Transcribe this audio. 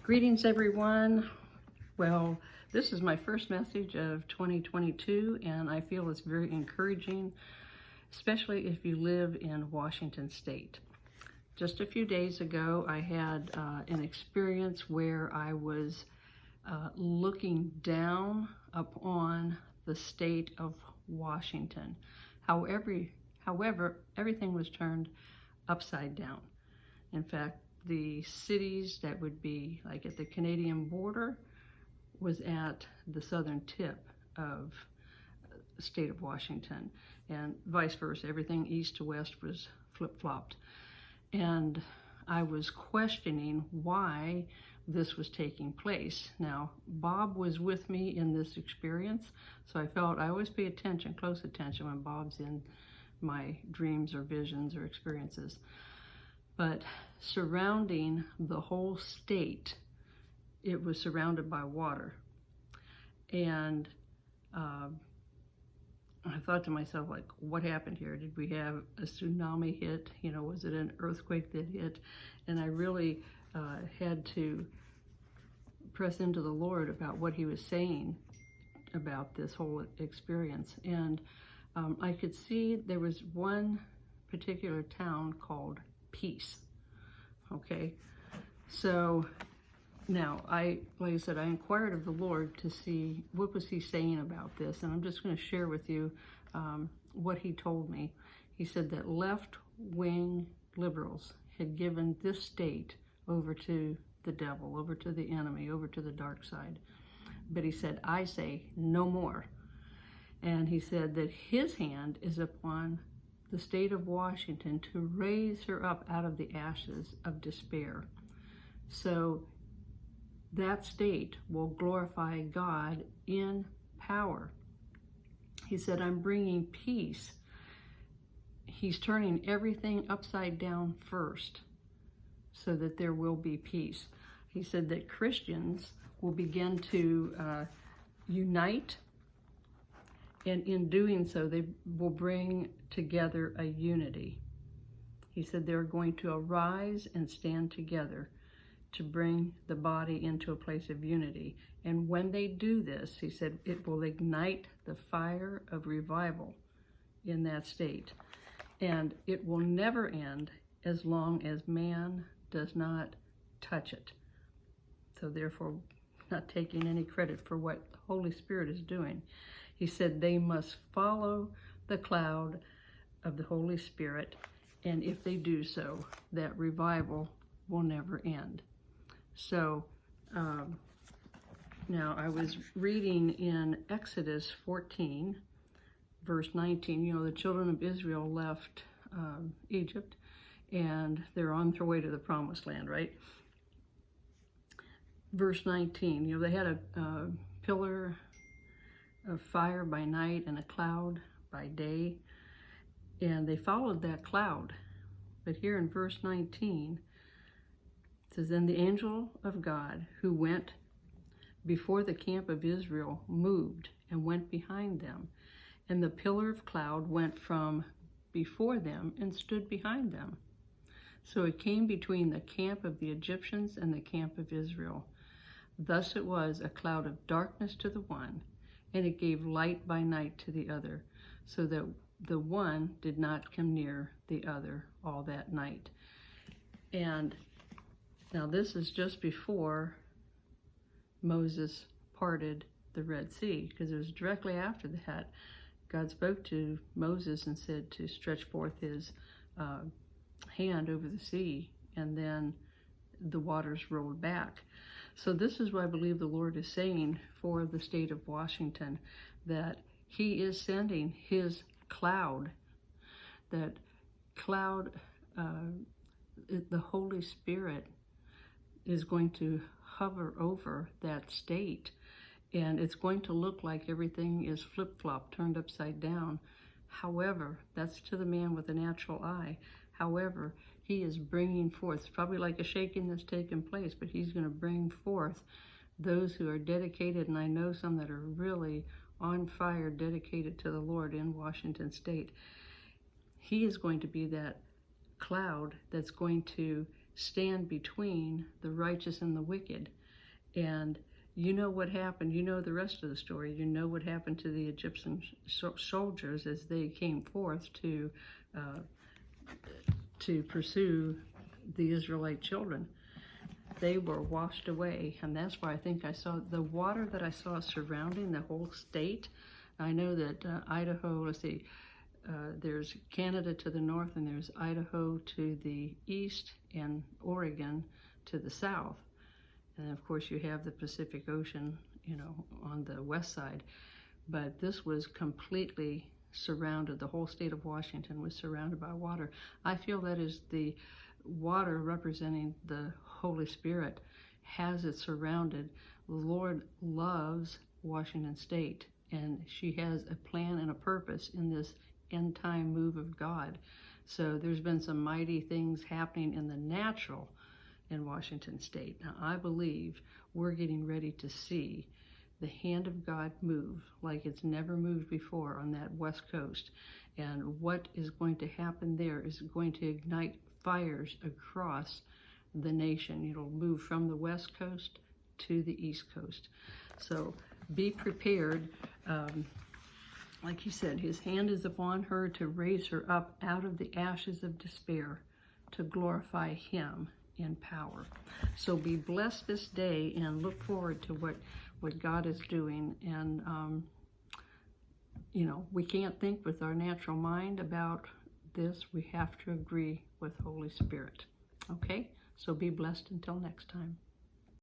Greetings, everyone. Well, this is my first message of 2022, and I feel it's very encouraging, especially if you live in Washington State. Just a few days ago, I had an experience where I was looking down upon the state of Washington. However, everything was turned upside down. In fact, the cities that would be like at the Canadian border was at the southern tip of the state of Washington, and vice versa. Everything east to west was flip-flopped. And I was questioning why this was taking place. Now, Bob was with me in this experience, so I felt I always pay attention, close attention, when Bob's in my dreams or visions or experiences. But surrounding the whole state, it was surrounded by water. And I thought to myself, like, what happened here? Did we have a tsunami hit? You know, was it an earthquake that hit? And I really had to press into the Lord about what he was saying about this whole experience. And I could see there was one particular town called Peace. Okay, so now like I said, I inquired of the Lord to see what was he saying about this, and I'm just going to share with you what he told me. He said that left-wing liberals had given this state over to the devil, over to the enemy, over to the dark side. But he said, I say no more. And he said that his hand is upon the state of Washington to raise her up out of the ashes of despair. So that state will glorify God in power. He said, I'm bringing peace. He's turning everything upside down first so that there will be peace. He said that Christians will begin to unite, and in doing so, they will bring together a unity. He said they're going to arise and stand together to bring the body into a place of unity. And when they do this, he said, it will ignite the fire of revival in that state. And it will never end as long as man does not touch it. So therefore, not taking any credit for what the Holy Spirit is doing. He said they must follow the cloud of the Holy Spirit, and if they do so, that revival will never end. So now I was reading in Exodus 14, verse 19. You know, the children of Israel left Egypt, and they're on their way to the promised land, right? Verse 19, you know, they had a pillar of fire by night and a cloud by day, and they followed that cloud. But here in verse 19, it says, then the angel of God who went before the camp of Israel moved and went behind them, and the pillar of cloud went from before them and stood behind them. So it came between the camp of the Egyptians and the camp of Israel. Thus it was a cloud of darkness to the one, and it gave light by night to the other, so that the one did not come near the other all that night. And now this is just before Moses parted the Red Sea, because it was directly after that God spoke to Moses and said to stretch forth his hand over the sea, and then the waters rolled back. So this is what I believe the Lord is saying for the state of Washington, that he is sending his cloud, that cloud, the Holy Spirit is going to hover over that state, and it's going to look like everything is flip-flop, turned upside down. However, that's to the man with a natural eye. However, he is bringing forth, it's probably like a shaking that's taken place, but he's going to bring forth those who are dedicated, and I know some that are really on fire, dedicated to the Lord in Washington State. He is going to be that cloud that's going to stand between the righteous and the wicked. And you know what happened. You know the rest of the story. You know what happened to the Egyptian soldiers as they came forth to pursue the Israelite children. They were washed away, and that's why I think I saw the water that I saw surrounding the whole state. I know that Idaho, let's see, there's Canada to the north, and there's Idaho to the east, and Oregon to the south. And of course you have the Pacific Ocean, you know, on the west side. But this was completely surrounded. The whole state of Washington was surrounded by water. I feel that is the water representing the Holy Spirit has it surrounded. The Lord loves Washington State, and she has a plan and a purpose in this end time move of God. So there's been some mighty things happening in the natural in Washington State. Now I believe we're getting ready to see the hand of God move like it's never moved before on that west coast. And what is going to happen there is going to ignite fires across the nation. It'll move from the west coast to the east coast. So be prepared. Like he said, his hand is upon her to raise her up out of the ashes of despair to glorify him in power. So be blessed this day and look forward to what God is doing. And, you know, we can't think with our natural mind about this. We have to agree with Holy Spirit. Okay? So be blessed until next time.